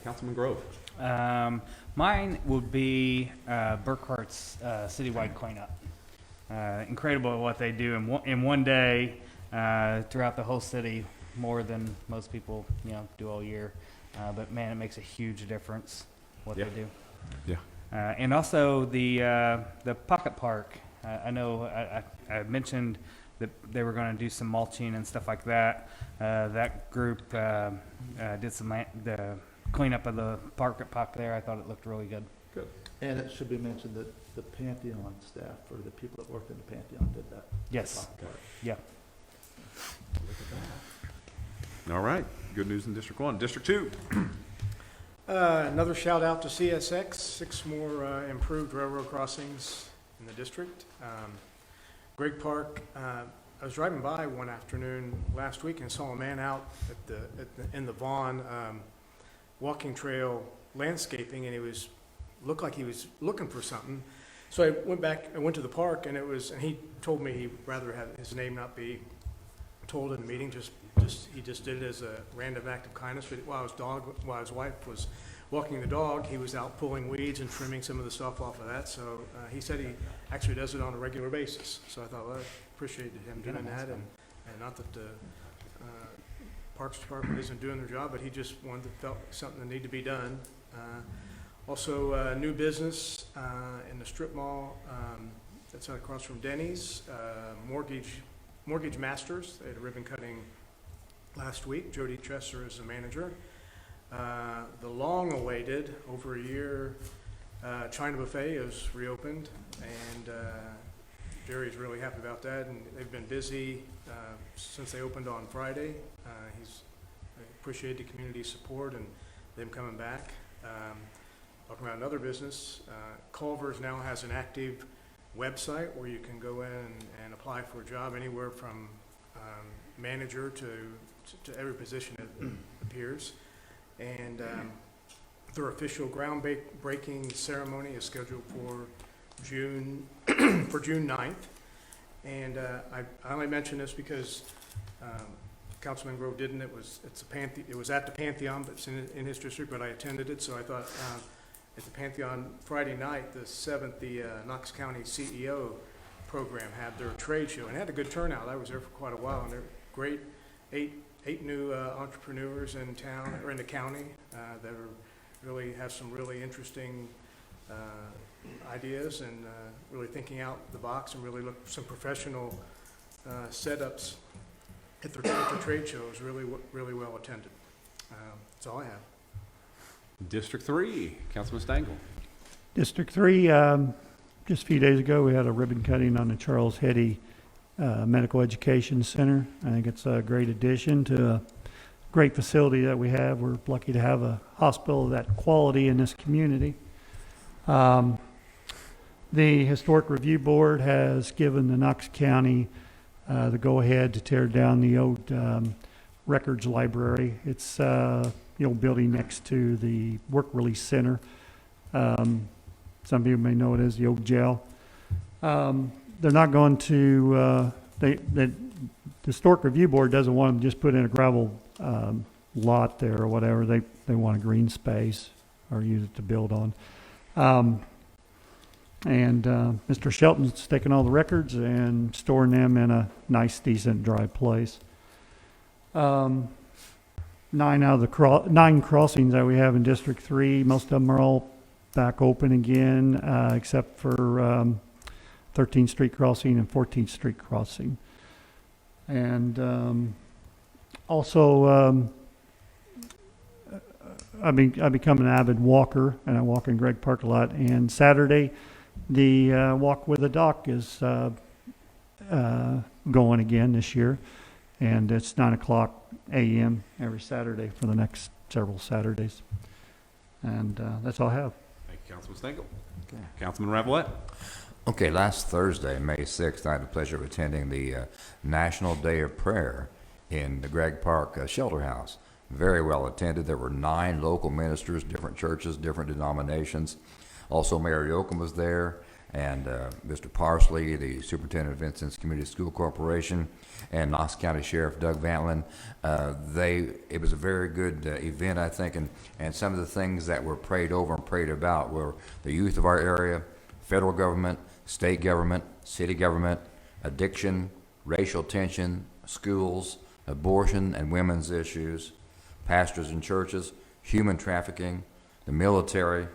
Councilman Grove. Mine would be Burkhart's citywide cleanup. Incredible what they do in one day throughout the whole city, more than most people do all year. But man, it makes a huge difference what they do. Yeah. And also the Pocket Park. I know I mentioned that they were going to do some mulching and stuff like that. That group did the cleanup of the park there. I thought it looked really good. Good. And it should be mentioned that the Pantheon staff, or the people that worked in the Pantheon, did that. Yes. Yeah. Look at that. All right. Good news in District 1. District 2. Another shout out to CSX, 6 more improved railroad crossings in the district. Gregg Park, I was driving by one afternoon last week and saw a man out in the Vaughn walking trail landscaping, and looked like he was looking for something. So I went to the park, and he told me he'd rather have his name not be told in the meeting, he just did it as a random act of kindness. But while his wife was walking the dog, he was out pulling weeds and trimming some of the stuff off of that. So he said he actually does it on a regular basis. So I thought, well, I appreciated him doing that, and not that the Parks Department isn't doing their job, but he just felt something that needed to be done. Also, new business in the strip mall that's across from Denny's, Mortgage Masters. They had a ribbon cutting last week. Jody Chesser is the manager. The long-awaited, over a year, China Buffet is reopened, and Jerry's really happy about that, and they've been busy since they opened on Friday. He's appreciated the community support and them coming back. Talking about another business, Culver's now has an active website where you can go in and apply for a job anywhere from manager to every position that appears. And their official groundbreaking ceremony is scheduled for June 9th. And I only mention this because Councilman Grove didn't. It was at the Pantheon, but it's in his district. But I attended it, so I thought at the Pantheon Friday night, the 7th, the Knox County CEO program had their trade show and had a good turnout. I was there for quite a while, and they're great. Eight new entrepreneurs in town or in the county that really have some really interesting ideas and really thinking out the box, and really look some professional setups at their trade shows. Really well attended. That's all I have. District 3. Councilman Stengel. District 3, just a few days ago, we had a ribbon cutting on the Charles Heddy Medical Education Center. I think it's a great addition to a great facility that we have. We're lucky to have a hospital of that quality in this community. The Historic Review Board has given the Knox County the go-ahead to tear down the old records library. It's the old building next to the Work Release Center. Some people may know it as the old jail. They're not going to, the Historic Review Board doesn't want them to just put in a gravel lot there or whatever. They want a green space or use it to build on. Mr. Shelton's taking all the records and storing them in a nice, decent, dry place. 9 out of the 9 crossings that we have in District 3, most of them are all back open again, except for 13th Street Crossing and 14th Street Crossing. And also, I've become an avid walker, and I walk in Gregg Park a lot. And Saturday, the Walk with a Doc is going again this year, and it's 9:00 a.m. every Saturday for the next several Saturdays. And that's all I have. Thank you, Councilman Stengel. Okay. Councilman Ravelette. Okay, last Thursday, May 6th, I had the pleasure of attending the National Day of Prayer in the Gregg Park Shelter House. Very well attended. There were 9 local ministers, different churches, different denominations. Also, Mayor Yoakum was there, and Mr. Parsley, the Superintendent of Vincent's Community School Corporation, and Knox County Sheriff Doug Vantlin. It was a very good event, I think, and some of the things that were prayed over and prayed about were the youth of our area, federal government, state government, city government, addiction, racial tension, schools, abortion and women's issues, pastors and churches, human trafficking, the military,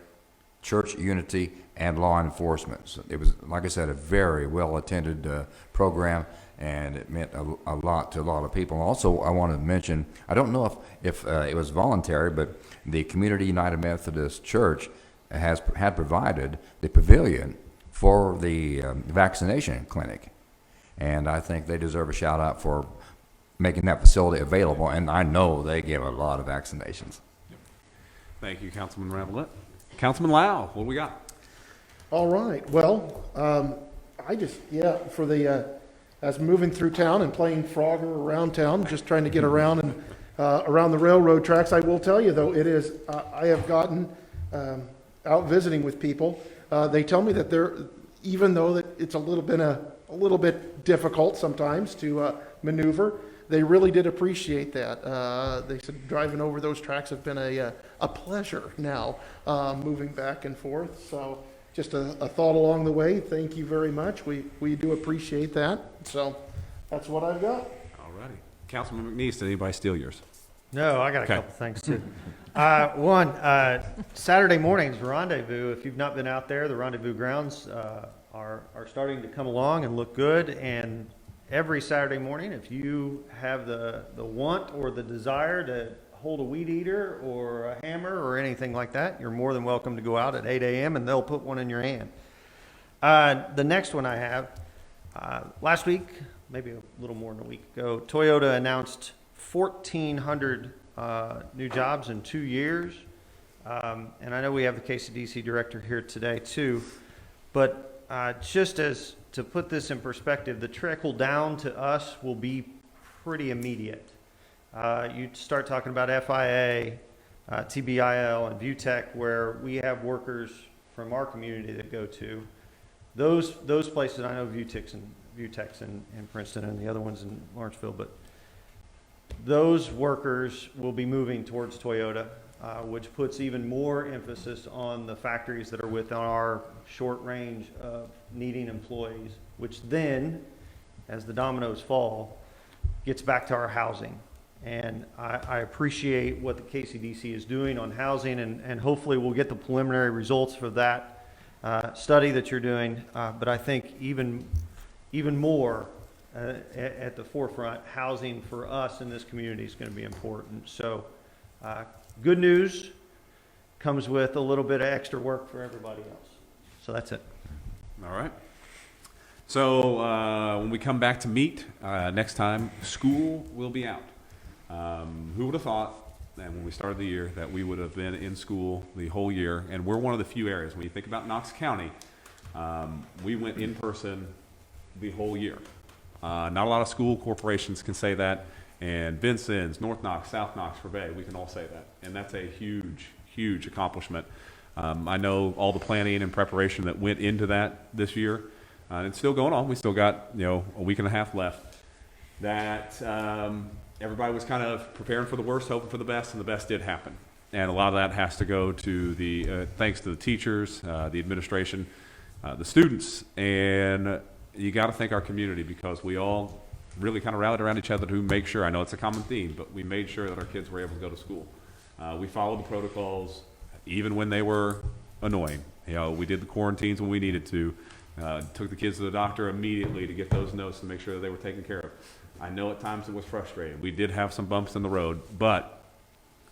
church unity, and law enforcement. So it was, like I said, a very well-attended program, and it meant a lot to a lot of people. Also, I want to mention, I don't know if it was voluntary, but the Community United Methodist Church had provided the pavilion for the vaccination clinic. And I think they deserve a shout out for making that facility available, and I know they give a lot of vaccinations. Thank you, Councilman Ravelette. Councilman Lau, what do we got? All right. Well, for the, as moving through town and playing Frogger around town, just trying to get around and around the railroad tracks, I will tell you though, it is, I have gotten out visiting with people. They tell me that even though that it's a little bit difficult sometimes to maneuver, they really did appreciate that. They said driving over those tracks have been a pleasure now, moving back and forth. So just a thought along the way. Thank you very much. We do appreciate that. So that's what I've got. All righty. Councilman McNeese, did anybody steal yours? No, I got a Okay. couple things too. One, Saturday morning's Rendezvous. If you've not been out there, the Rendezvous grounds are starting to come along and look good. And every Saturday morning, if you have the want or the desire to hold a weed eater or a hammer or anything like that, you're more than welcome to go out at 8 a.m. and they'll put one in your hand. The next one I have, last week, maybe a little more than a week ago, Toyota announced 1,400 new jobs in 2 years. And I know we have the KCDC director here today too, but just as to put this in perspective, the trickle down to us will be pretty immediate. You start talking about FIA, TBIL, and VUTEC, where we have workers from our community that go to. Those places, I know VUTEC's in Princeton and the other ones in Lawrenceville, but those workers will be moving towards Toyota, which puts even more emphasis on the factories that are within our short range of needing employees, which then, as the dominoes fall, gets back to our housing. And I appreciate what the KCDC is doing on housing, and hopefully we'll get the preliminary results for that study that you're doing. But I think even more at the forefront, housing for us in this community is going to be important. So good news comes with a little bit of extra work for everybody else. So that's it. All right. So when we come back to meet next time, school will be out. Who would have thought that when we started the year that we would have been in school the whole year? And we're one of the few areas, when you think about Knox County, we went in person the whole year. Not a lot of school corporations can say that, and Vincennes, North Knox, South Knox, Fourvet, we can all say that. And that's a huge, huge accomplishment. I know all the planning and preparation that went into that this year, and it's still going on. We still got, a week and a half left. That everybody was kind of preparing for the worst, hoping for the best, and the best did happen. And a lot of that has to go to the thanks to the teachers, the administration, the students, and you got to thank our community, because we all really kind of rallied around each other to make sure, I know it's a common theme, but we made sure that our kids were able to go to school. We followed the protocols, even when they were annoying. We did the quarantines when we needed to, took the kids to the doctor immediately to get those notes to make sure that they were taken care of. I know at times it was frustrating. We did have some bumps in the road, but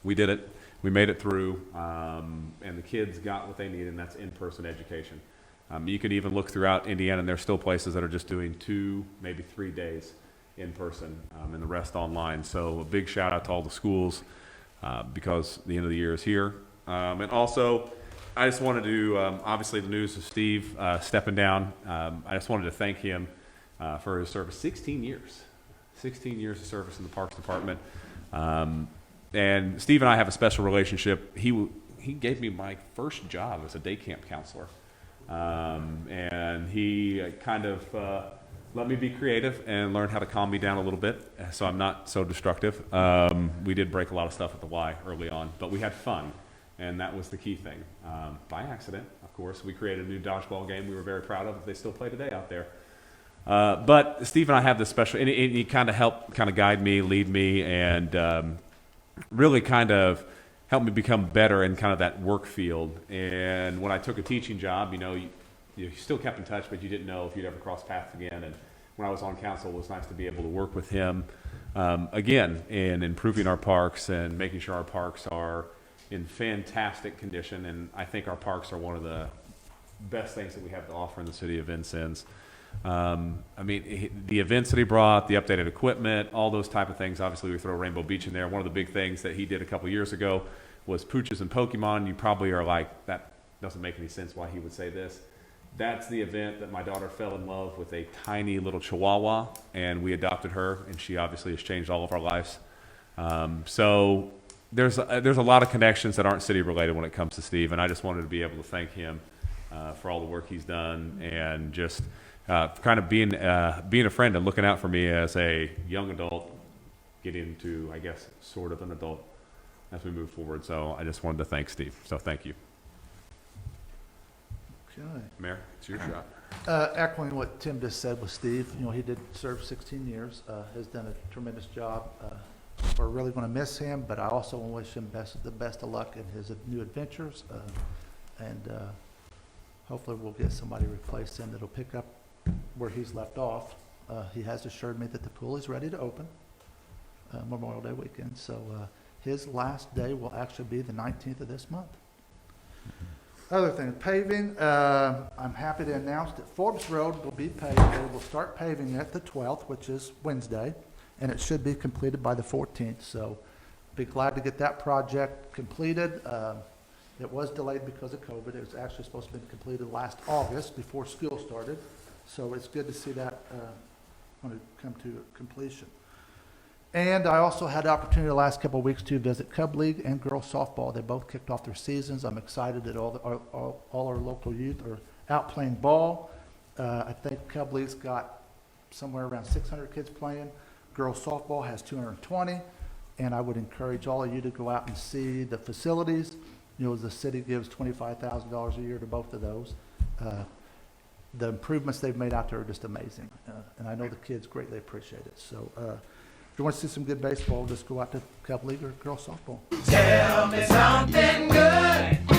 we did it. We made it through, and the kids got what they needed, and that's in-person education. You can even look throughout Indiana, and there's still places that are just doing 2, maybe 3 days in person, and the rest online. So a big shout out to all the schools, because the end of the year is here. And also, I just wanted to, obviously the news of Steve stepping down, I just wanted to thank him for his service. 16 years of service in the Parks Department. And Steve and I have a special relationship. He gave me my first job as a day camp counselor. And he kind of let me be creative and learn how to calm me down a little bit so I'm not so destructive. We did break a lot of stuff at the Y early on, but we had fun, and that was the key thing. By accident, of course, we created a new dodgeball game we were very proud of. They still play today out there. But Steve and I have this special, and he kind of helped kind of guide me, lead me, and really kind of helped me become better in kind of that work field. And when I took a teaching job, you still kept in touch, but you didn't know if you'd ever cross paths again. And when I was on council, it was nice to be able to work with him again in improving our parks and making sure our parks are in fantastic condition. And I think our parks are one of the best things that we have to offer in the city of Vincennes. The events that he brought, the updated equipment, all those type of things. Obviously, we throw Rainbow Beach in there. One of the big things that he did a couple years ago was Pooches and Pokemon. You probably are like, that doesn't make any sense why he would say this. That's the event that my daughter fell in love with a tiny little Chihuahua, and we adopted her, and she obviously has changed all of our lives. So there's a lot of connections that aren't city related when it comes to Steve, and I just wanted to be able to thank him for all the work he's done, and just kind of being a friend and looking out for me as a young adult, getting into, I guess, sort of an adult as we move forward. So I just wanted to thank Steve. So thank you. Okay. Mayor, it's your shot. Echoing what Tim just said with Steve, he did serve 16 years, has done a tremendous job. We're really going to miss him, but I also want to wish him the best of luck in his new adventures. And hopefully we'll get somebody to replace him that'll pick up where he's left off. He has assured me that the pool is ready to open Memorial Day weekend. So his last day will actually be the 19th of this month. Other thing, paving, I'm happy to announce that Forbes Road will be paved. They will start paving at the 12th, which is Wednesday, and it should be completed by the 14th. So be glad to get that project completed. It was delayed because of COVID. It was actually supposed to be completed last August before school started. So it's good to see that when it come to completion. And I also had the opportunity the last couple of weeks to visit Cub League and girls softball. They both kicked off their seasons. I'm excited that all our local youth are out playing ball. I think Cub League's got somewhere around 600 kids playing. Girls softball has 220. And I would encourage all of you to go out and see the facilities. The city gives $25,000 a year to both of those. The improvements they've made out there are just amazing. And I know the kids greatly appreciate it. So if you want to see some good baseball, just go out to Cub League or girls softball. Tell me something good.